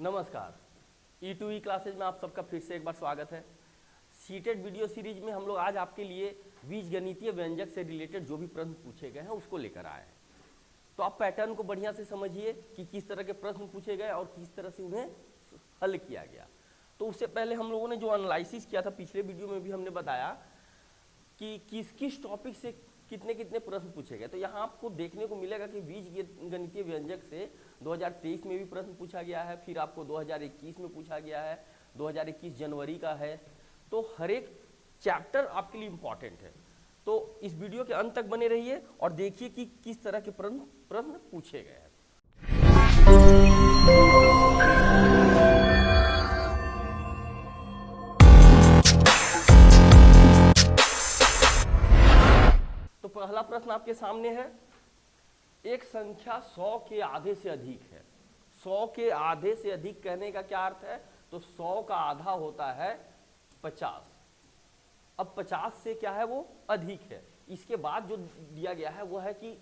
नमस्कार, E2E classes में आप सबका फिर से एक बार स्वागत है। सीटेड वीडियो सीरीज में हम लोग आज आपके लिए बीजगणितीय व्यंजक से रिलेटेड जो भी प्रश्न पूछे गए हैं उसको लेकर आए हैं। तो आप पैटर्न को बढ़िया से समझिए कि किस तरह के प्रश्न पूछे गए और किस तरह से उन्हें हल किया गया। तो उससे पहले हम लोगों ने जो एनालिसिस किया था, पिछले वीडियो में भी हमने बताया कि किस किस टॉपिक से कितने कितने प्रश्न पूछे गए। तो यहाँ आपको देखने को मिलेगा कि बीजगणितीय व्यंजक से 2023 में भी प्रश्न पूछा गया है, फिर आपको 2021 में पूछा गया है, 2021 जनवरी का है। तो हर एक चैप्टर आपके लिए इम्पॉर्टेंट है। तो इस वीडियो के अंत तक बने रहिए और देखिए कि किस तरह के प्रश्न पूछे गए हैं। तो पहला प्रश्न आपके सामने है, एक संख्या 100 के आधे से अधिक है। 100 के आधे से अधिक कहने का क्या अर्थ है? तो 100 का आधा होता है 50। अब 50 से क्या है, वो अधिक है। इसके बाद जो दिया गया है वो है कि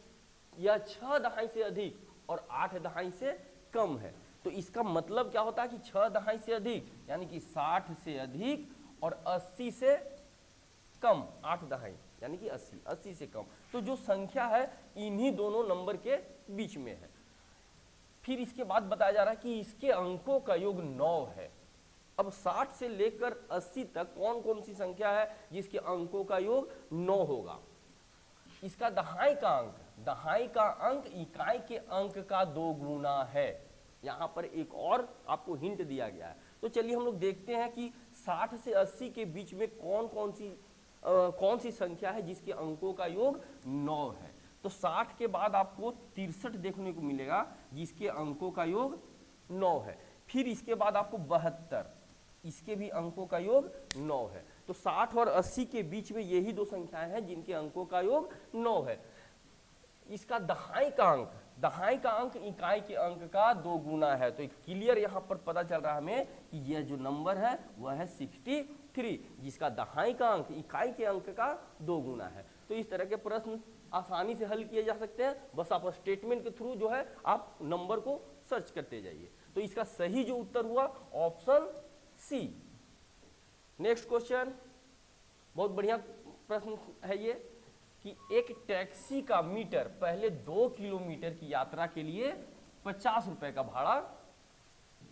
यह 6 दहाई से अधिक और 8 दहाई से कम है। तो इसका मतलब क्या होता है कि 6 दहाई से अधिक यानी कि 60 से अधिक और 80 से कम, 8 दहाई यानी कि 80 से कम। तो जो संख्या है इन्हीं दोनों नंबर के बीच में है। फिर इसके बाद बताया जा रहा है कि इसके अंकों का योग 9 है। अब 60 से लेकर 80 तक कौन कौन सी संख्या है जिसके अंकों का योग 9 होगा? इसका दहाई का अंक इकाई के अंक का 2 गुना है। यहाँ पर एक और आपको हिंट दिया गया है। तो चलिए हम लोग देखते हैं कि 60 से 80 के बीच में कौन सी संख्या है जिसके अंकों का योग 9 है। तो 60 के बाद आपको 63 देखने को मिलेगा जिसके अंकों का योग 9 है। फिर इसके बाद आपको 72, इसके भी अंकों का योग 9 है। तो 60 और 80 के बीच में यही दो संख्याएं हैं जिनके अंकों का योग 9 है। इसका दहाई का अंक इकाई के अंक का 2 गुना है। तो क्लियर यहाँ पर पता चल रहा है हमें कि यह जो नंबर है वह है 63, जिसका दहाई का अंक इकाई के अंक का 2 गुना है। तो इस तरह के प्रश्न आसानी से हल किए जा सकते हैं। बस आप स्टेटमेंट के थ्रू जो है आप नंबर को सर्च करते जाइए। तो इसका सही जो उत्तर हुआ ऑप्शन सी। नेक्स्ट क्वेश्चन, बहुत बढ़िया प्रश्न है ये कि एक टैक्सी का मीटर पहले 2 किलोमीटर की यात्रा के लिए 50 रुपए का भाड़ा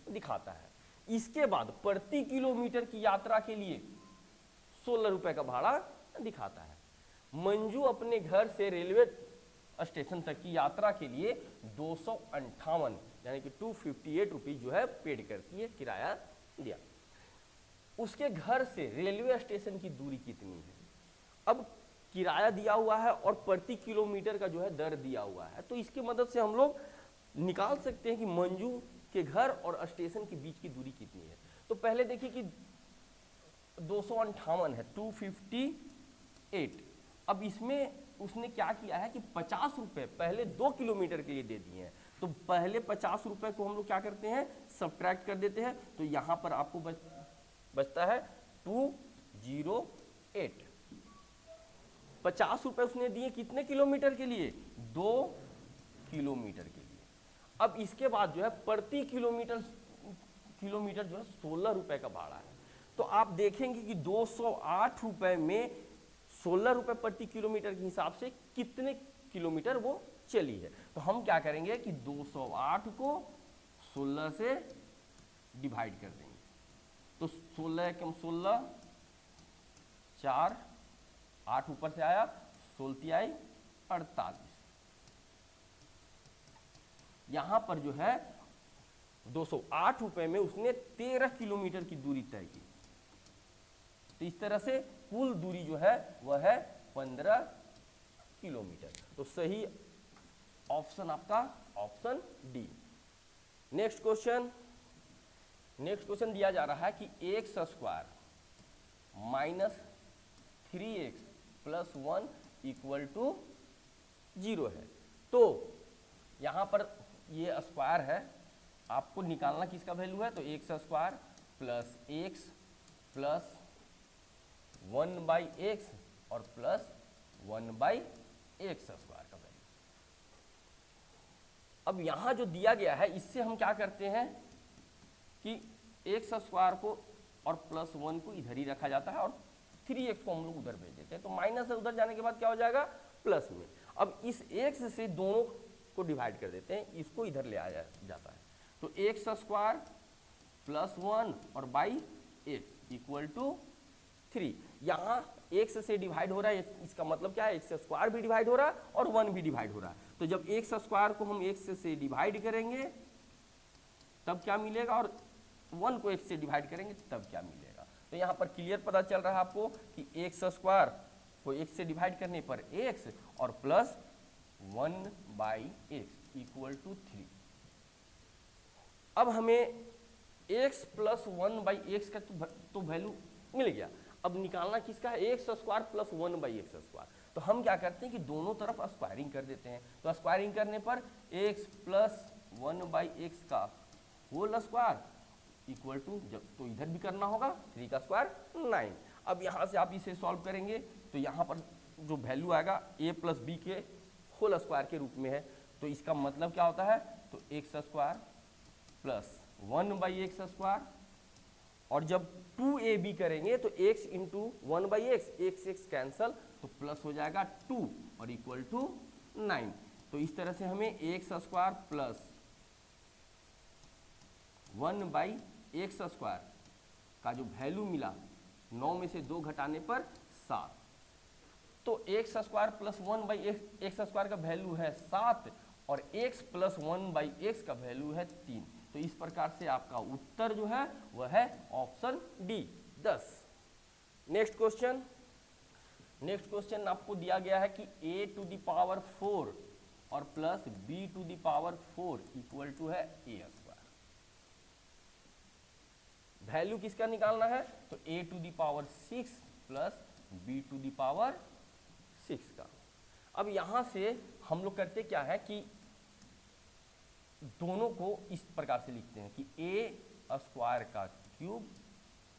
दिखाता है। इसके बाद प्रति किलोमीटर की यात्रा के लिए 16 रुपए का भाड़ा दिखाता है। मंजू अपने घर से रेलवे स्टेशन तक की यात्रा के लिए 258 यानी कि 258 रुपीज जो है पेड करती है, किराया दिया। उसके घर से रेलवे स्टेशन की दूरी कितनी है? अब किराया दिया हुआ है और प्रति किलोमीटर का जो है दर दिया हुआ है। तो इसकी मदद से हम लोग निकाल सकते हैं कि मंजू के घर और स्टेशन के बीच की दूरी कितनी है। तो पहले देखिए कि 258 है, 258। अब इसमें उसने क्या किया है कि 50 रुपए पहले 2 किलोमीटर के लिए दे दिए हैं। तो पहले 50 रुपए को हम लोग क्या करते हैं, सब्ट्रैक्ट कर देते हैं। तो यहां पर आपको बचता है 208। 50 रुपए उसने दिए कितने किलोमीटर के लिए? 2 किलोमीटर के लिए। अब इसके बाद जो है प्रति किलोमीटर जो है 16 रुपए का भाड़ा है। तो आप देखेंगे कि 208 रुपए में 16 रुपए प्रति किलोमीटर के हिसाब से कितने किलोमीटर वो चली है। तो हम क्या करेंगे कि 208 को 16 से डिवाइड कर देंगे। तो 16 कम 16, 4, 8 ऊपर से आया, 16 आई 48। यहां पर जो है 208 रुपए में उसने 13 किलोमीटर की दूरी तय की। तो इस तरह से कुल दूरी जो है वह है 15 किलोमीटर। तो सही ऑप्शन आपका ऑप्शन डी। नेक्स्ट क्वेश्चन दिया जा रहा है कि x square minus 3x plus 1 equal to 0 है। तो यहां पर ये स्क्वायर है, आपको निकालना किसका वैल्यू है? तो x square plus x plus 1/x और प्लस 1/x स्क्वायर का वैल्यू। अब यहां जो दिया गया है इससे हम क्या करते हैं कि एक्स स्क्वायर को और प्लस 1 को इधर ही रखा जाता है और 3x को हम लोग उधर भेज देते हैं, तो माइनस से उधर जाने के बाद क्या हो जाएगा, प्लस में। अब इस x से दोनों को डिवाइड कर देते हैं, इसको इधर ले आया जाता है, तो एक्स स्क्वायर प्लस 1 और बाई एक्स इक्वल टू 3। यहाँ x से डिवाइड हो रहा है, इसका मतलब क्या है, एक्स स्क्वायर भी डिवाइड हो रहा है और 1 भी डिवाइड हो रहा है, तो जब एक्स स्क्वायर को हम x से डिवाइड करेंगे तब क्या मिलेगा, और 1 को x से डिवाइड करेंगे तब क्या मिलेगा। तो यहाँ पर क्लियर पता चल रहा है आपको कि एक्स स्क्वायर को x से डिवाइड करने पर x और plus 1 by x equal to 3। अब हमें x प्लस 1 बाई एक्स का तो वैल्यू मिल गया, अब निकालना किसका है, x square plus 1 by x square. तो हम क्या करते हैं कि दोनों तरफ स्क्वायरिंग कर देते हैं, तो स्क्वायरिंग करने पर x प्लस 1 बाई एक्स का होल स्क्वायर इक्वल टू, जब तो इधर भी करना होगा 3 का स्क्वायर 9। अब यहाँ से आप इसे सॉल्व करेंगे तो यहाँ पर जो वैल्यू आएगा a प्लस बी के होल स्क्वायर के रूप में है, तो इसका मतलब क्या होता है, तो x square plus 1 by x square, और जब 2ab करेंगे तो x into 1 by x, x cancel, तो प्लस हो जाएगा 2 और इक्वल टू 9। तो इस तरह से हमें x square plus 1 by x square का जो वैल्यू मिला, 9 में से 2 घटाने पर 7, तो x square plus 1 by x square का वैल्यू है 7 और x प्लस 1 बाई एक्स का वैल्यू है 3। तो इस प्रकार से आपका उत्तर जो है वह है ऑप्शन डी 10। नेक्स्ट क्वेश्चन आपको दिया गया है कि a टू द पावर 4 और plus b to the power 4 equal to है a स्क्वायर। वैल्यू किसका निकालना है, तो a to the power 6 plus b to the power 6 का। अब यहां से हम लोग करते क्या है कि दोनों को इस प्रकार से लिखते हैं कि a स्क्वायर का क्यूब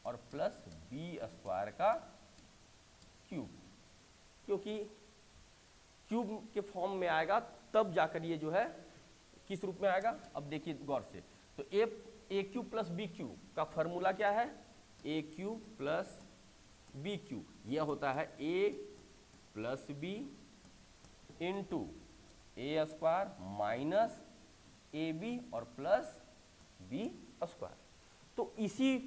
और प्लस b स्क्वायर का क्यूब, क्योंकि क्यूब के फॉर्म में आएगा तब जाकर ये जो है किस रूप में आएगा। अब देखिए गौर से, तो A cube plus B cube का फॉर्मूला क्या है, A cube plus B cube, यह होता है A plus B into A square minus A B और प्लस बी स्क्वायर। तो इसी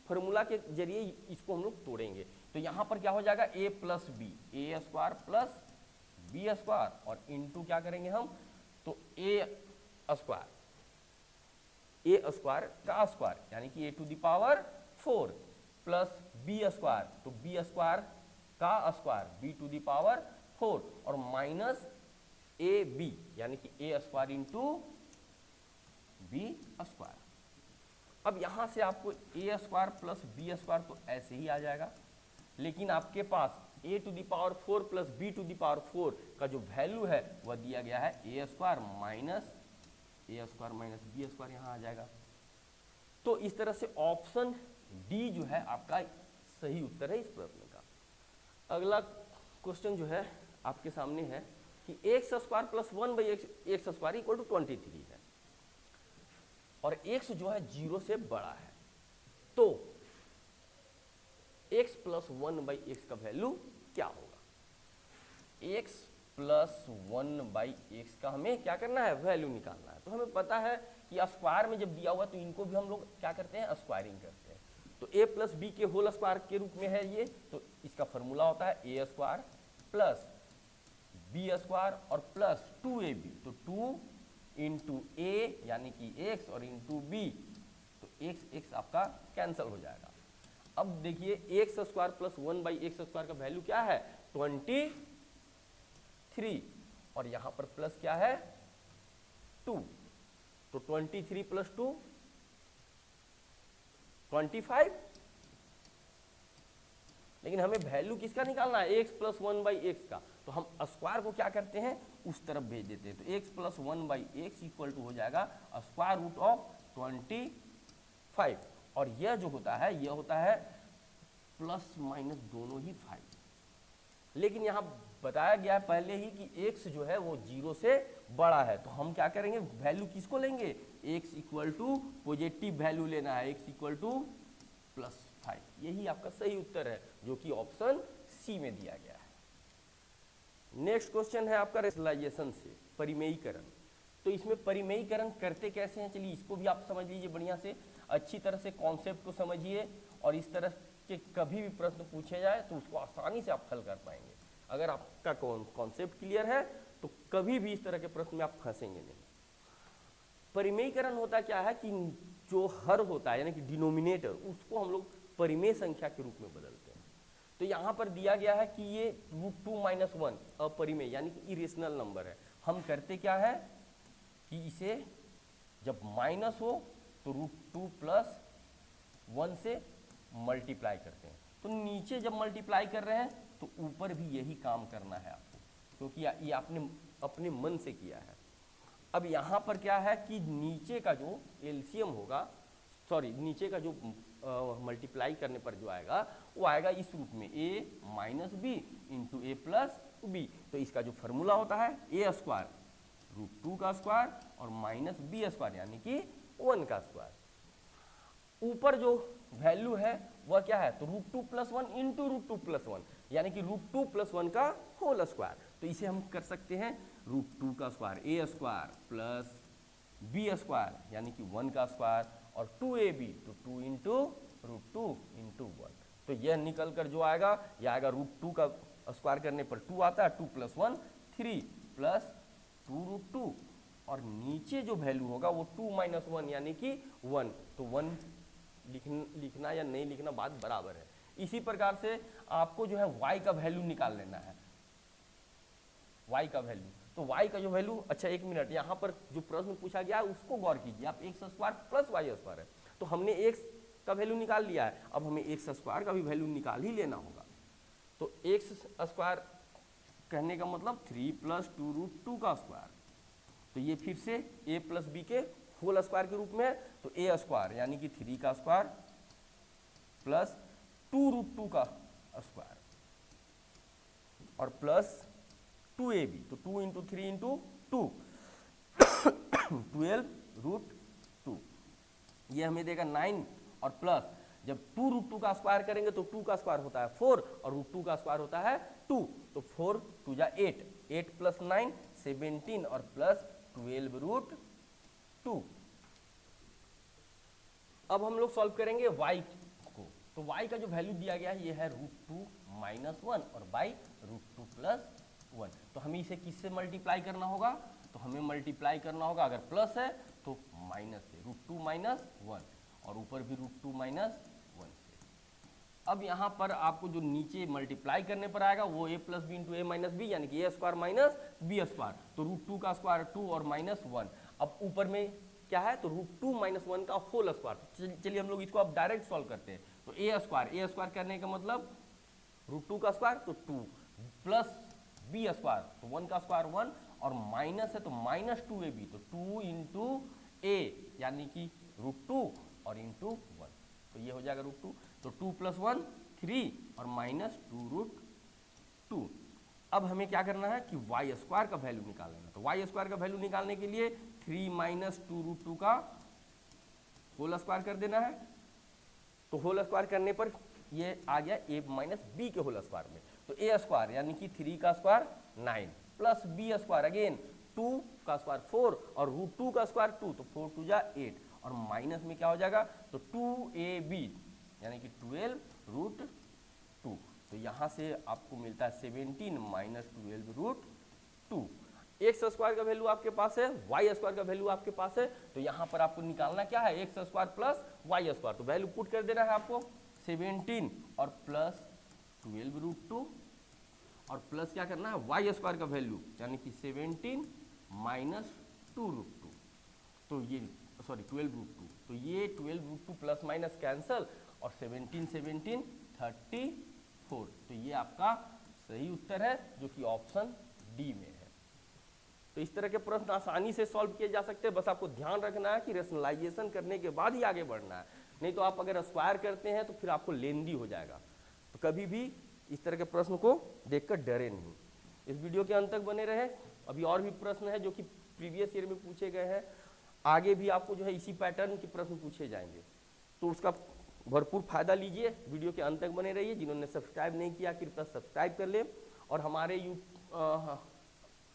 फॉर्मूला के जरिए इसको हम लोग तोड़ेंगे, तो यहाँ पर क्या हो जाएगा, ए प्लस बी, ए स्क्वायर प्लस बी स्क्वायर और इंटू क्या करेंगे हम, तो ए स्क्वायर का स्क्वायर यानी कि A to the power 4 plus B square, तो बी स्क्वायर का square B to the power 4 और माइनस ए बी यानी कि A square into B square. अब यहां से आपको A square plus B square तो ऐसे ही आ जाएगा, लेकिन आपके पास A to the power 4 plus B to the power 4 का जो वैल्यू है वह दिया गया है ए स्क्वायर माइनस बी स्क्वायर, यहाँ आ जाएगा। तो इस तरह से ऑप्शन डी जो है आपका सही उत्तर है इस प्रश्न का। अगला क्वेश्चन जो है आपके सामने है कि x square plus 1 by x square equal to 23 है और x जो है 0 से बड़ा है, तो x प्लस 1 बाई एक्स का वैल्यू क्या होगा। x प्लस 1 बाई एक्स का हमें क्या करना है, वैल्यू निकालना है। तो हमें पता है कि स्क्वायर में जब दिया हुआ तो इनको भी हम लोग क्या करते हैं, स्क्वायरिंग करते हैं। तो a प्लस बी के होल स्क्वायर के रूप में है ये, तो इसका फॉर्मूला होता है ए स्क्वायर प्लस बी स्क्वायर और प्लस 2ab, तो 2 इंटू ए यानी कि x और इंटू बी, तो x आपका कैंसिल हो जाएगा। अब देखिए x square plus 1 by x square का वैल्यू क्या है, 23 और यहां पर प्लस क्या है 2, तो 23 प्लस 2 25, लेकिन हमें वैल्यू किसका निकालना है, एक्स प्लस 1 बाई एक्स का। तो हम स्क्वायर को क्या करते हैं, उस तरफ भेज देते हैं। तो x plus 1 by x equal to हो जाएगा स्क्वायर रूट ऑफ 25 और यह जो होता है यह होता है प्लस माइनस दोनों ही 5, लेकिन यहाँ बताया गया है पहले ही कि x जो है वो 0 से बड़ा है, तो हम क्या करेंगे, वैल्यू किसको लेंगे, x equal to positive value लेना है, x इक्वल टू +5। यही आपका सही उत्तर है जो कि ऑप्शन सी में दिया गया है। नेक्स्ट क्वेश्चन है आपका रेशनलाइजेशन से, परिमेयीकरण। तो इसमें परिमेयीकरण करते कैसे हैं, चलिए इसको भी आप समझ लीजिए बढ़िया से, अच्छी तरह से कॉन्सेप्ट को समझिए, और इस तरह के कभी भी प्रश्न पूछे जाए तो उसको आसानी से आप हल कर पाएंगे। अगर आपका कॉन्सेप्ट क्लियर है तो कभी भी इस तरह के प्रश्न में आप फंसेंगे नहीं। परिमेयीकरण होता क्या है कि जो हर होता है यानी कि डिनोमिनेटर, उसको हम लोग परिमेय संख्या के रूप में बदलते हैं। तो यहाँ पर दिया गया है कि ये √2 - 1 अपरिमेय यानी कि इरेशनल नंबर है। हम करते क्या है कि इसे जब माइनस हो तो √2 + 1 से मल्टीप्लाई करते हैं। तो नीचे जब मल्टीप्लाई कर रहे हैं तो ऊपर भी यही काम करना है आपको, क्योंकि ये आपने अपने मन से किया है। अब यहाँ पर क्या है कि नीचे का जो एलसीएम होगा, सॉरी नीचे का जो मल्टीप्लाई करने पर जो आएगा वो आएगा इस रूप में a - b × a + b। तो इसका जो फॉर्मूला होता है a² √2 का स्क्वायर और -b² यानी कि 1 का स्क्वायर। ऊपर जो वैल्यू है वह क्या है, तो √2 + 1 × √2 + 1 यानी कि √2 + 1 का होल स्क्वायर। तो इसे हम कर सकते हैं √2 का स्क्वायर a² + b² यानी कि 1 का स्क्वायर और 2ab तो 2 × √2 × 1। तो यह निकल कर जो आएगा यह आएगा √2 का स्क्वायर करने पर 2 आता है, 2 + 1 3 + 2√2 और नीचे जो वैल्यू होगा वो 2 - 1 यानी कि 1। तो 1 लिखना या नहीं लिखना बात बराबर है। इसी प्रकार से आपको जो है y का वैल्यू निकाल लेना है, y का वैल्यू। तो y का जो वैल्यू, अच्छा एक मिनट, यहाँ पर जो प्रश्न पूछा गया है उसको गौर कीजिए। आप x² + y² है, तो हमने x का वैल्यू निकाल लिया है, अब हमें x² का भी वैल्यू निकाल ही लेना होगा। तो x² कहने का मतलब 3 + 2√2 का स्क्वायर। तो ये फिर से a + b के होल स्क्वायर के रूप में है, तो a² यानी कि 3 का स्क्वायर प्लस 2√2 का स्क्वायर और प्लस 2ab, तो 2 × 3 × 2 12√2 ये हमें देगा 9 और प्लस जब 2√2 का स्क्वायर करेंगे तो 2 का स्क्वायर होता है 4 और √2 का स्क्वायर होता है 2, तो 4 × 2 = 8, 8 + 9 17 और प्लस 12√2। अब हम लोग सॉल्व करेंगे y को। तो y का जो वैल्यू दिया गया है ये है √2 - 1 और बाई √2 + 1। तो हमें इसे किससे मल्टीप्लाई करना होगा, तो हमें मल्टीप्लाई करना होगा, अगर प्लस है तो माइनस से, √2 - 1 और ऊपर भी √2 - 1 से। अब यहाँ पर आपको जो नीचे मल्टीप्लाई करने पर आएगा वो a + b × a - b यानी कि a² - b²। तो √2 का स्क्वायर 2 और -1। अब ऊपर में क्या है, तो √2 - 1 का होल स्क्वायर। चलिए हम लोग इसको अब डायरेक्ट सॉल्व करते हैं। तो a² करने का मतलब √2 का स्क्वायर तो 2 प्लस b² तो 1 का स्क्वायर 1 और माइनस है तो -2ab तो 2 × a यानी कि √2 और × 1। तो ये हो जाएगा √2, तो 2 + 1 3 और -2√2। अब हमें क्या करना है कि y² का वैल्यू निकाल लेना। तो y² का वैल्यू निकालने के लिए 3 - 2√2 का होल स्क्वायर कर देना है। तो होल स्क्वायर करने पर ये आ गया a - b के होल स्क्वायर में। तो a² यानी कि 3 का स्क्वायर 9 प्लस b² अगेन 2 का स्क्वायर 4 और √2 का स्क्वायर 2 तो 4 × 2 = 8 और माइनस में क्या हो जाएगा, तो 2ab यानी कि 12√2। तो यहाँ से आपको मिलता है 17 - 12√2। x² का वैल्यू आपके पास है, y² का वैल्यू आपके पास है, तो यहाँ पर आपको निकालना क्या है, x² + y²। तो वैल्यू पुट कर देना है आपको 17 और प्लस 12√2 और प्लस क्या करना है y² का वैल्यू यानी कि 17 - 2√2। तो ये सॉरी 12√2, तो ये 12√2 प्लस माइनस कैंसल और 17 17 34। तो ये आपका सही उत्तर है जो कि ऑप्शन डी में है। तो इस तरह के प्रश्न आसानी से सॉल्व किए जा सकते हैं, बस आपको ध्यान रखना है कि रेशनलाइजेशन करने के बाद ही आगे बढ़ना है, नहीं तो आप अगर स्क्वायर करते हैं तो फिर आपको लेंदी हो जाएगा। तो कभी भी इस तरह के प्रश्न को देखकर डरे नहीं। इस वीडियो के अंत तक बने रहे, अभी और भी प्रश्न है जो कि प्रीवियस ईयर में पूछे गए हैं। आगे भी आपको जो है इसी पैटर्न के प्रश्न पूछे जाएंगे, तो उसका भरपूर फायदा लीजिए, वीडियो के अंत तक बने रहिए। जिन्होंने सब्सक्राइब नहीं किया कृपया सब्सक्राइब कर लें, और हमारे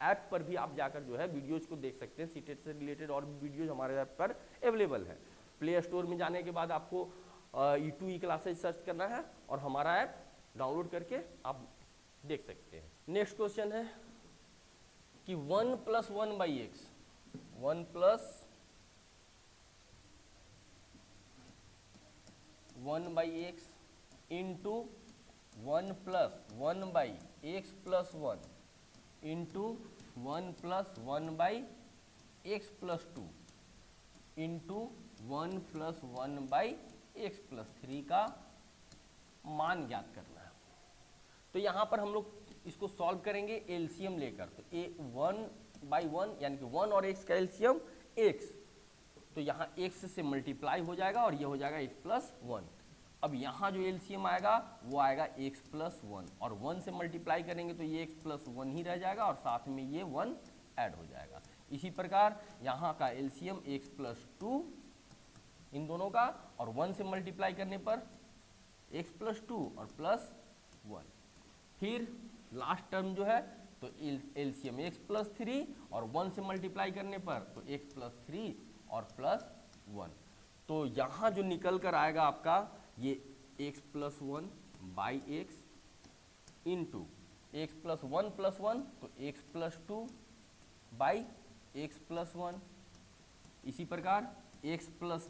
ऐप पर भी आप जाकर जो है वीडियोज को देख सकते हैं। सीटेट से रिलेटेड और भी वीडियोज हमारे ऐप पर अवेलेबल है। प्ले स्टोर में जाने के बाद आपको E2E क्लासेज सर्च करना है और हमारा ऐप डाउनलोड करके आप देख सकते हैं। नेक्स्ट क्वेश्चन है कि 1 + 1/x 1 + 1/x into 1 + 1/x + 1 into 1 + 1/x + 2 into 1 + 1/x + 3 का मान ज्ञात करना है। तो यहाँ पर हम लोग इसको सॉल्व करेंगे एलसीएम लेकर। तो ए 1/1 यानी कि 1 और x का एलसीएम x, तो यहाँ x से मल्टीप्लाई हो जाएगा और ये हो जाएगा x + 1। अब यहाँ जो एलसीएम आएगा वो आएगा x + 1, और 1 से मल्टीप्लाई करेंगे तो ये x + 1 ही रह जाएगा और साथ में ये 1 ऐड हो जाएगा। इसी प्रकार यहाँ का एलसीएम x + 2 इन दोनों का, और 1 से मल्टीप्लाई करने पर x + 2 और +1। फिर लास्ट टर्म जो है तो एलसीएम x + 3 और 1 से मल्टीप्लाई करने पर तो x + 3 और +1। तो यहाँ जो निकल कर आएगा आपका ये x + 1/x इंटू x + 1 + 1 तो x + 2/x + 1। इसी प्रकार x +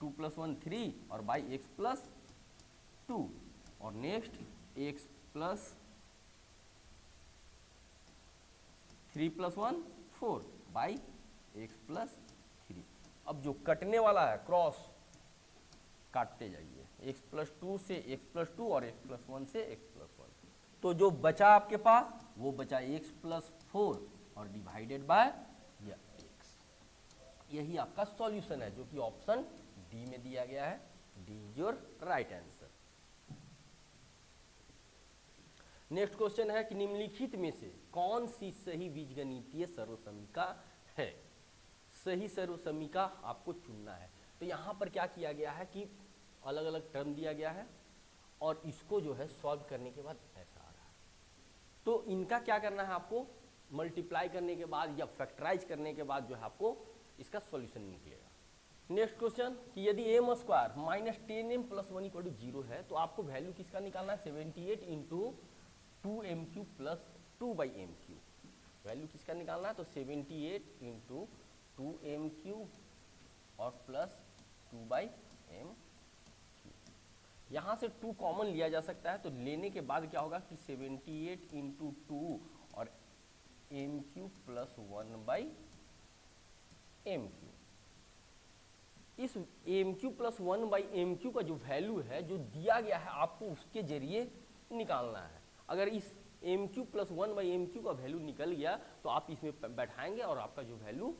2 + 1 3 और x + 2, और नेक्स्ट x + 3 + 1 4/x + 3। अब जो कटने वाला है क्रॉस काटते जाइए, x + 2 से x + 2 और x + 1 से x + 1। तो जो बचा आपके पास वो बचा x + 4 और डिवाइडेड बाय x। यही आपका सॉल्यूशन है जो कि ऑप्शन डी में दिया गया है। D is your right answer. Next question है कि निम्नलिखित में से कौन सी सही बीजगणितीय सर्वसमीका है। सही सर्वसमीका आपको चुनना है। तो यहाँ पर क्या किया गया है कि अलग अलग टर्म दिया गया है और इसको जो है सॉल्व करने के बाद ऐसा आ रहा है। तो इनका क्या करना है, आपको मल्टीप्लाई करने के बाद या फैक्टराइज करने के बाद जो है आपको इसका सॉल्यूशन निकलेगा। नेक्स्ट क्वेश्चन कि यदि m² - 10m + 1 = 0 है तो आपको वैल्यू किसका निकालना है। 78 × 2m³ + 2/m³। वैल्यू किसका निकालना है, तो 78 × 2m³ और प्लस 2/m। यहाँ से 2 कॉमन लिया जा सकता है, तो लेने के बाद क्या होगा कि 78 × 2 और m³ + 1/m³। इस m³ + 1/m³ का जो वैल्यू है जो दिया गया है आपको उसके जरिए निकालना है। अगर इस m³ + 1/m³ का वैल्यू निकल गया तो आप इसमें बैठाएंगे और आपका जो वैल्यू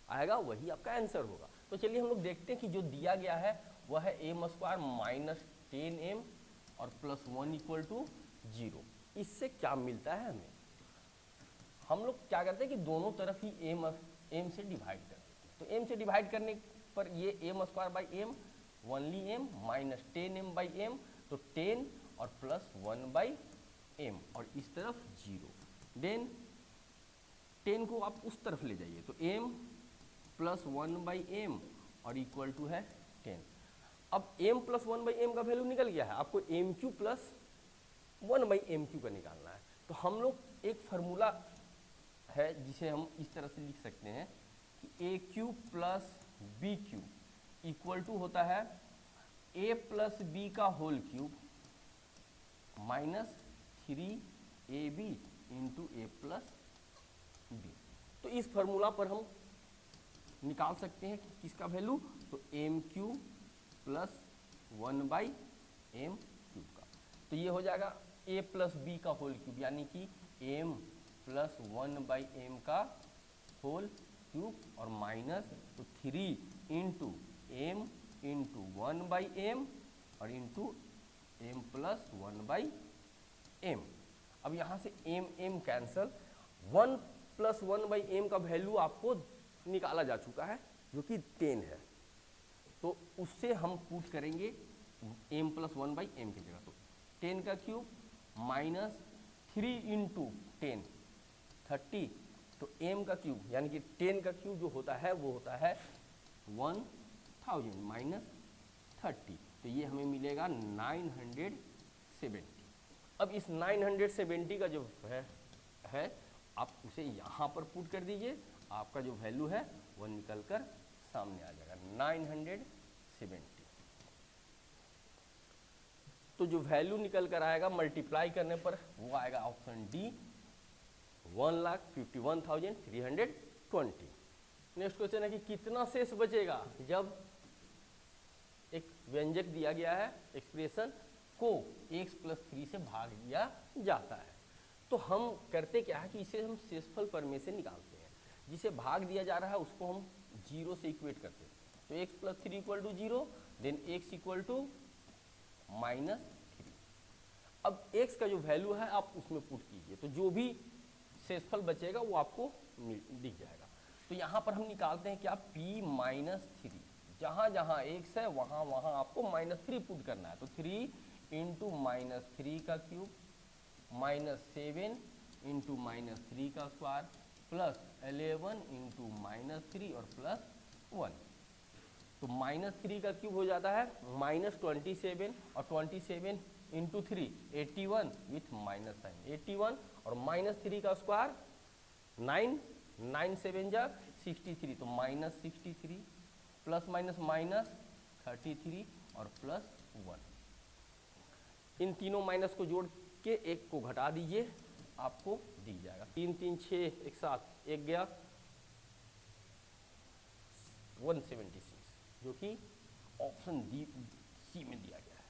आएगा वही आपका आंसर होगा। तो चलिए हम लोग देखते हैं कि जो दिया गया है वह है m² - 10m और +1 = 0। इससे क्या मिलता है हमें, हम लोग क्या करते हैं कि दोनों तरफ ही m से डिवाइड कर देते हैं। तो m से डिवाइड करने पर ये m²/m ओनली m - 10m/m, तो 10 और +1/m और इस तरफ 0। देन 10 को आप उस तरफ ले जाइए तो m + 1/m और इक्वल टू है 10। अब m + 1/m का वैल्यू निकल गया है, आपको m³ + 1/m³ का निकालना है। तो हम लोग एक फार्मूला है जिसे हम इस तरह से लिख सकते हैं कि a³ + b³ इक्वल टू होता है a + b का whole cube -3ab × a + b। तो इस फार्मूला पर हम निकाल सकते हैं कि किसका वैल्यू, तो m³ + 1/m³ का। तो ये हो जाएगा a + b का होल क्यूब यानी कि m + 1/m का होल क्यूब और माइनस तो 3 × m × 1/m और इंटू m + 1/m। अब यहाँ से m कैंसल, 1 + 1/m का वैल्यू आपको निकाला जा चुका है जो कि 10 है, तो उससे हम पुट करेंगे m + 1/m की जगह। तो 10 का क्यूब माइनस 3 इंटू 10 30, तो m का क्यूब यानी कि 10 का क्यूब जो होता है वो होता है 1000 माइनस 30, तो ये हमें मिलेगा 970। अब इस 970 का जो है आप उसे यहाँ पर पुट कर दीजिए, आपका जो वैल्यू है वो निकल कर सामने आ जाएगा 970। तो जो वैल्यू निकल कर आएगा मल्टीप्लाई करने पर वो आएगा ऑप्शन डी 1,51,320। नेक्स्ट क्वेश्चन है कि कितना शेष बचेगा जब एक व्यंजक दिया गया है एक्सप्रेशन को x + 3 से भाग दिया जाता है। तो हम करते क्या है कि इसे हम शेषफल प्रमेय से निकालते हैं, जिसे भाग दिया जा रहा है उसको हम 0 से इक्वेट करते हैं। तो x + 3 = 0, देन x = -3। अब x का जो वैल्यू है आप उसमें पुट कीजिए, तो जो भी शेषफल बचेगा वो आपको दिख जाएगा। तो यहाँ पर हम निकालते हैं क्या p - 3, जहाँ जहाँ x है वहाँ वहाँ आपको -3 पुट करना है। तो 3 इंटू -3 का क्यूब -7 इंटू -3 का स्क्वायर प्लस 11 इंटू -3 और प्लस 1। तो -3 का क्यूब हो जाता है -27 और 27 इंटू 3 81 विथ माइनस साइन 81 और -3 का स्क्वायर 9 9 7 जा 63, तो -63 प्लस माइनस -33 और प्लस 1। इन तीनों माइनस को जोड़ के एक को घटा दीजिए, आपको दिख जाएगा 3 3 6 एक साथ एक गया 176, जो कि ऑप्शन डी सी में दिया गया है।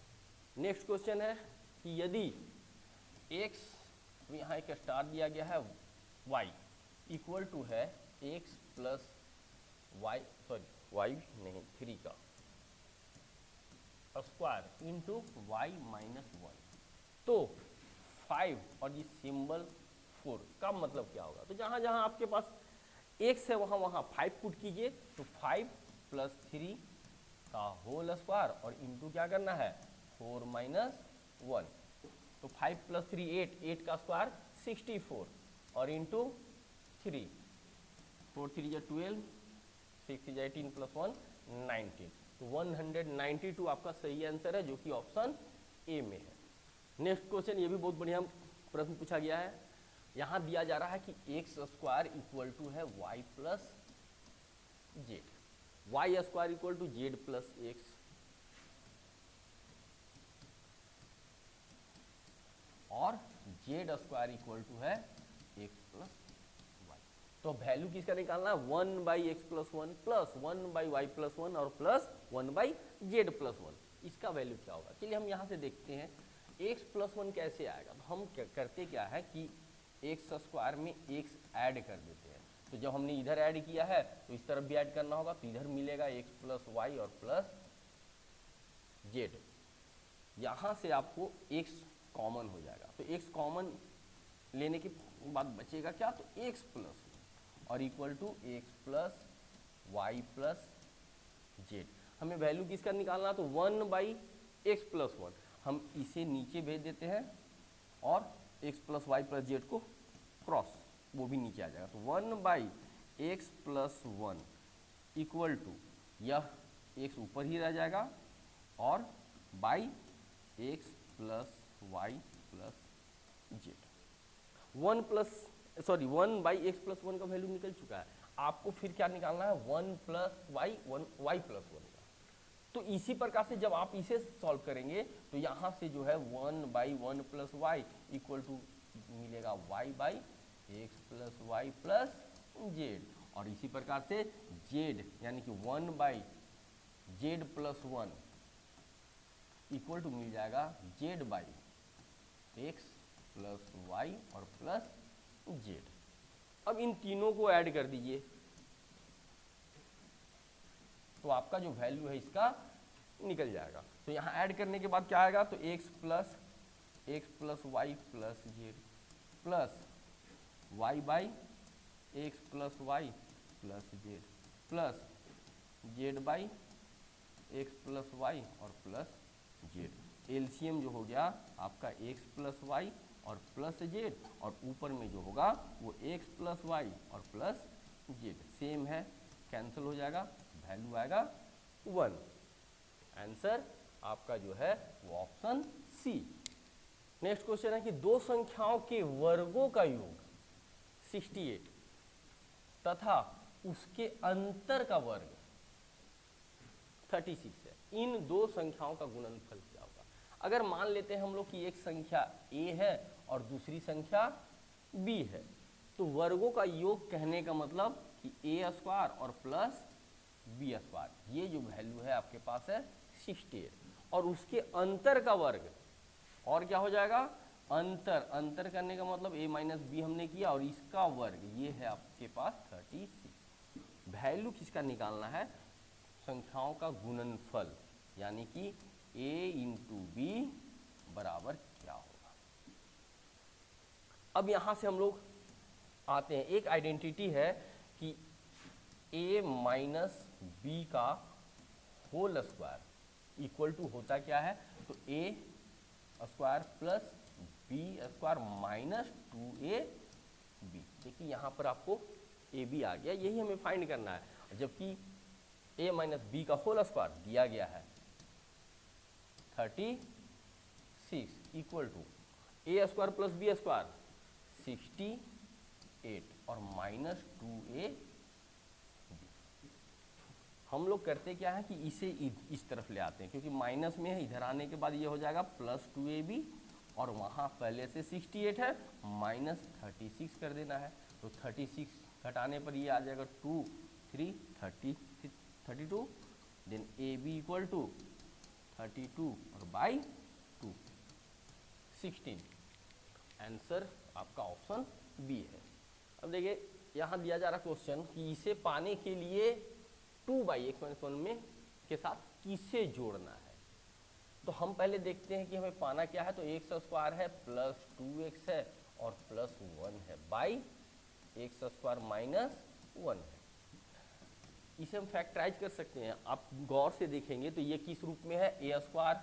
नेक्स्ट क्वेश्चन है कि यदि x, यहाँ एक स्टार दिया गया है y इक्वल टू है x + y, सॉरी y नहीं 3 का स्क्वायर इंटू y - 1, तो 5 और ये सिंबल 4 का मतलब क्या होगा। तो जहाँ जहाँ आपके पास x है वहाँ वहाँ 5 पुट कीजिए, तो 5 + 3 का होल स्क्वायर और इंटू क्या करना है 4 - 1, तो 5 + 3 8 का स्क्वायर 64 और इंटू 3 4 3 = 12 6 = 18 + 1 19, तो 192 आपका सही आंसर है, जो कि ऑप्शन ए में है। नेक्स्ट क्वेश्चन, ये भी बहुत बढ़िया प्रश्न पूछा गया है। यहाँ दिया जा रहा है कि x² = है y + z, y² = z + x और z² = है x + y। तो वैल्यू किसका निकालना है 1/x + 1 प्लस 1/y + 1 और प्लस 1/z + 1। इसका वैल्यू क्या होगा, चलिए हम यहाँ से देखते हैं x + 1 कैसे आएगा। तो हम करते क्या है कि x² में x ऐड कर देते हैं। तो जब हमने इधर ऐड किया है तो इस तरफ भी ऐड करना होगा, तो इधर मिलेगा x + y और प्लस z। यहाँ से आपको x कॉमन हो जाएगा, तो x कॉमन लेने के बाद बचेगा क्या, तो x + 1 और equal to x + y + z। हमें वैल्यू किसका निकालना, तो 1/x + 1 हम इसे नीचे भेज देते हैं और x + y + z को क्रॉस, वो भी नीचे आ जाएगा। तो 1/x + 1 इक्वल टू यह x ऊपर ही रह जाएगा और by x + y + z। 1/x + 1 का वैल्यू निकल चुका है, आपको फिर क्या निकालना है 1 + y 1y + 1 का। तो इसी प्रकार से जब आप इसे सॉल्व करेंगे तो यहाँ से जो है 1/1 + y इक्वल टू मिलेगा y/x + y + z, और इसी प्रकार से z यानी कि 1/z + 1 इक्वल टू मिल जाएगा z/x + y और प्लस z। अब इन तीनों को ऐड कर दीजिए, तो आपका जो वैल्यू है इसका निकल जाएगा। तो यहाँ ऐड करने के बाद क्या आएगा, तो x + y + z plus y/x + y + z plus z by x plus y और प्लस जेड। एलसीएम जो हो गया आपका एक्स प्लस वाई और प्लस जेड, और ऊपर में जो होगा वो एक्स प्लस वाई और प्लस जेड सेम है, कैंसिल हो जाएगा, वैल्यू आएगा 1। आंसर आपका जो है वो ऑप्शन सी। नेक्स्ट क्वेश्चन है कि दो संख्याओं के वर्गों का योग 68 तथा उसके अंतर का वर्ग 36 है, इन दो संख्याओं का गुणनफल क्या होगा। अगर मान लेते हैं हम लोग कि एक संख्या a है और दूसरी संख्या b है, तो वर्गों का योग कहने का मतलब कि a स्क्वायर और प्लस b स्क्वायर, ये जो वैल्यू है आपके पास है 68, और उसके अंतर का वर्ग, और क्या हो जाएगा अंतर करने का मतलब a माइनस बी हमने किया और इसका वर्ग, ये है आपके पास 36। वैल्यू किसका निकालना है, संख्याओं का गुणनफल, यानी कि a इंटू बी बराबर क्या होगा। अब यहां से हम लोग आते हैं, एक आइडेंटिटी है कि a माइनस बी का होल स्क्वायर इक्वल टू होता क्या है, तो a square plus B square minus 2ab। देखिए यहाँ पर आपको ए बी आ गया, यही हमें फाइंड करना है, जबकि a माइनस बी का होल स्क्वायर दिया गया है 36 equal to A square plus B square 68 और माइनस 2ab। हम लोग करते क्या है कि इसे इस तरफ ले आते हैं, क्योंकि माइनस में है, इधर आने के बाद ये हो जाएगा प्लस 2ab, और वहाँ पहले से 68 है, माइनस 36 कर देना है, तो 36 घटाने पर ये आ जाएगा 2 3 32, देन ab इक्वल टू 32 और बाई 2 16। आंसर आपका ऑप्शन बी है। अब देखिए यहाँ दिया जा रहा क्वेश्चन कि इसे पाने के लिए 2 बाई एक्स माइनस 1 में के साथ किसे जोड़ना है। तो हम पहले देखते हैं कि हमें पाना क्या है, तो एक्स स्क्वायर है प्लस 2x है और प्लस 1 है बाई एक्स स्क्वायर माइनस 1 है। इसे हम फैक्टराइज कर सकते हैं, आप गौर से देखेंगे तो ये किस रूप में है, ए स्क्वायर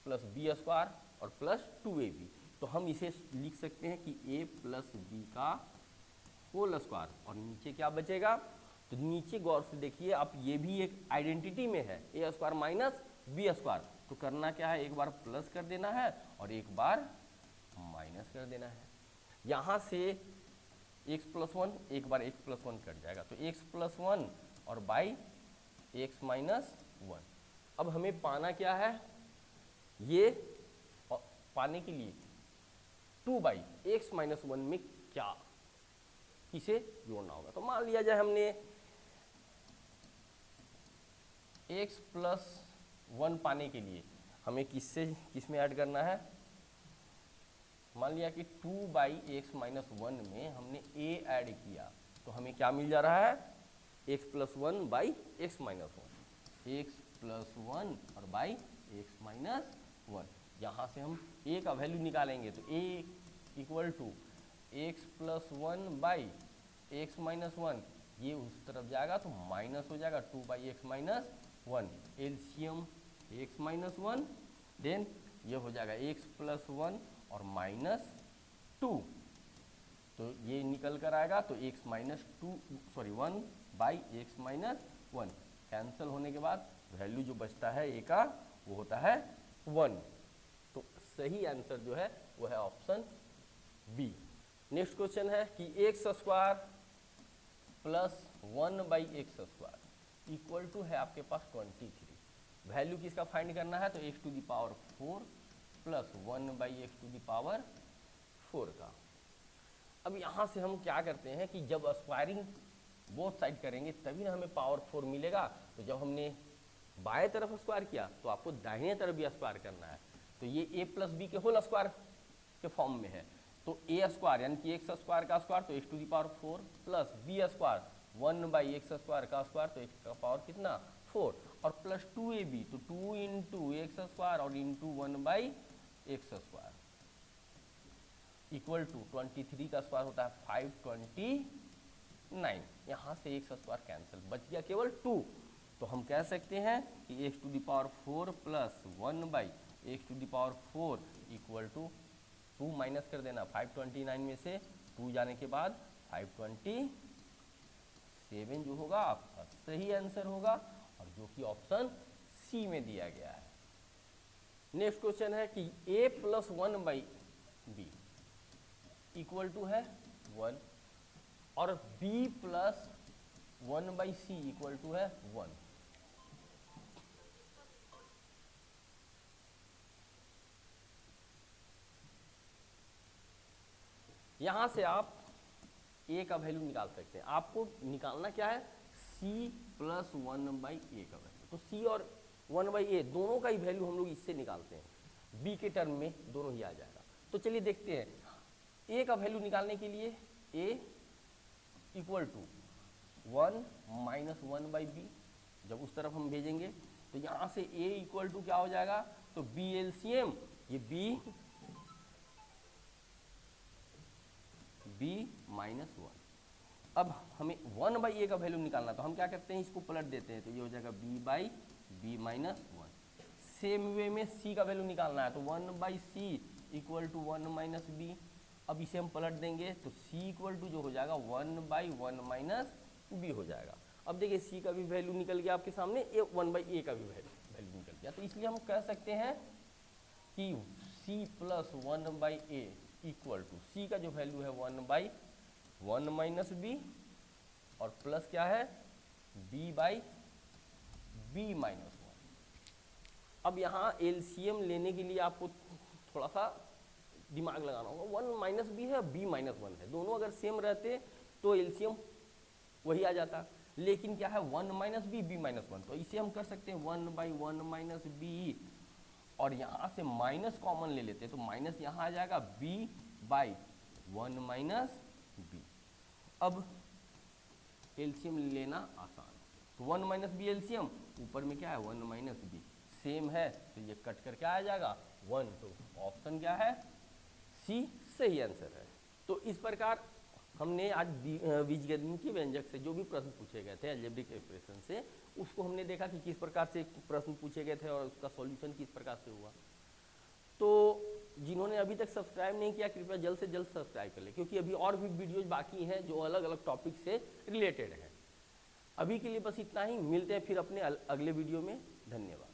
प्लस बी स्क्वायर और प्लस 2ab। तो हम इसे लिख सकते हैं कि a प्लस बी का होल स्क्वायर, और नीचे क्या बचेगा, तो नीचे गौर से देखिए आप, ये भी एक आइडेंटिटी में है, ए स्क्वायर माइनस बी स्क्वायर, तो करना क्या है, एक बार प्लस कर देना है और एक बार माइनस कर देना है। यहाँ से x प्लस 1 एक बार x प्लस 1 कट जाएगा, तो x प्लस 1 और बाई x माइनस 1। अब हमें पाना क्या है, ये पाने के लिए 2 बाई एक्स माइनस 1 में क्या किसे जोड़ना होगा। तो मान लिया जाए हमने x प्लस 1 पाने के लिए हमें किस में ऐड करना है, मान लिया कि 2 बाई एक्स माइनस 1 में हमने a ऐड किया, तो हमें क्या मिल जा रहा है, x plus 1 by x minus 1, x plus 1 और बाई एक्स माइनस 1। यहाँ से हम a का वैल्यू निकालेंगे, तो a equal to x plus 1 by x minus 1, ये उस तरफ जाएगा तो माइनस हो जाएगा 2 by x minus 1, LCM x minus 1, then ये हो जाएगा एक्स प्लस 1 और माइनस 2, तो ये निकल कर आएगा, तो x minus 1 by x minus 1, cancel होने के बाद वैल्यू जो बचता है ए का वो होता है 1। तो सही आंसर जो है वो है ऑप्शन बी। नेक्स्ट क्वेश्चन है कि x square plus 1 by x square equal to है आपके पास 23। वैल्यू किसका फाइंड करना है, तो x to the power 4 plus 1 by x to the power 4 का। अब यहाँ से हम क्या करते हैं कि जब स्क्वायरिंग बोथ साइड करेंगे तभी ना हमें पावर 4 मिलेगा। तो जब हमने बाएं तरफ स्क्वायर किया तो आपको दाहिने तरफ भी स्क्वायर करना है, तो ये a प्लस बी के होल स्क्वायर के फॉर्म में है, तो ए स्क्वायर यानी कि एक्स स्क्वायर का स्क्वायर तो x to the power 4 plus B square 1 by x square का स्क्वायर तो एक्स का पावर कितना 4 और प्लस 2ab तो 2 इंटू एक्स स्क्वायर और into 1 by x square equal to 23 का स्क्वायर होता है 529। यहाँ से एक्स स्क्वायर कैंसिल, बच गया केवल 2, तो हम कह सकते हैं कि x to the power 4 plus 1 by x to the power 4 equal to 2 minus कर देना 529 में से 2 जाने के बाद 527 जो होगा आपका सही आंसर होगा, और जो कि ऑप्शन सी में दिया गया है। नेक्स्ट क्वेश्चन है कि a plus 1 by B equal to है 1 और b plus 1 by C equal to है 1। यहां से आप a का वैल्यू निकाल सकते हैं। आपको निकालना क्या है, c प्लस 1 बाई ए का वैल्यू। तो c और 1 बाई ए दोनों का ही वैल्यू हम लोग इससे निकालते हैं, b के टर्म में दोनों ही आ जाएगा। तो चलिए देखते हैं, a का वैल्यू निकालने के लिए a equal to 1 minus 1 by B, जब उस तरफ हम भेजेंगे तो यहाँ से a इक्वल टू क्या हो जाएगा, तो b एलसीएम, ये b माइनस 1। अब हमें 1 बाई ए का वैल्यू निकालना, तो हम क्या करते हैं, इसको पलट देते हैं, तो ये हो जाएगा b by B minus 1। Same way में c का वैल्यू निकालना है, तो 1 by C equal to 1 minus B. अब इसे हम पलट देंगे तो c इक्वल टू जो हो जाएगा 1 बाई 1 माइनस बी हो जाएगा। अब देखिए c का भी वैल्यू निकल गया आपके सामने, 1 बाई ए का भी वैल्यू निकल गया। तो इसलिए हम कह सकते हैं कि c plus 1 by A equal to c का जो वैल्यू है 1 बाई 1 माइनस बी और प्लस क्या है b बाई बी माइनस 1। अब यहाँ एलसीएम लेने के लिए आपको थोड़ा सा दिमाग लगाना होगा। 1 माइनस बी है, b माइनस 1 है, दोनों अगर सेम रहते तो एलसीएम वही आ जाता, लेकिन क्या है 1 माइनस बी बी माइनस 1, तो इसे हम कर सकते हैं 1 बाई 1 माइनस बी, और यहाँ से माइनस कॉमन ले लेते हैं, तो माइनस यहाँ आ जाएगा b बाई 1 माइनस बी। अब एलसीएम लेना आसान, तो 1 माइनस बी एलसीएम, ऊपर में क्या है 1 माइनस बी, सेम है तो ये कट कर क्या आ जाएगा 1। तो ऑप्शन क्या है, सी सही आंसर है। तो इस प्रकार हमने आज बीजगणितीय व्यंजक से जो भी प्रश्न पूछे गए थे अलजेब्रिक एक्सप्रेशन से, उसको हमने देखा कि किस प्रकार से प्रश्न पूछे गए थे और उसका सॉल्यूशन किस प्रकार से हुआ। तो जिन्होंने अभी तक सब्सक्राइब नहीं किया कृपया जल्द से जल्द सब्सक्राइब कर लें, क्योंकि अभी और भी वीडियोज बाकी हैं जो अलग अलग टॉपिक से रिलेटेड हैं। अभी के लिए बस इतना ही, मिलते हैं फिर अपने अगले वीडियो में। धन्यवाद।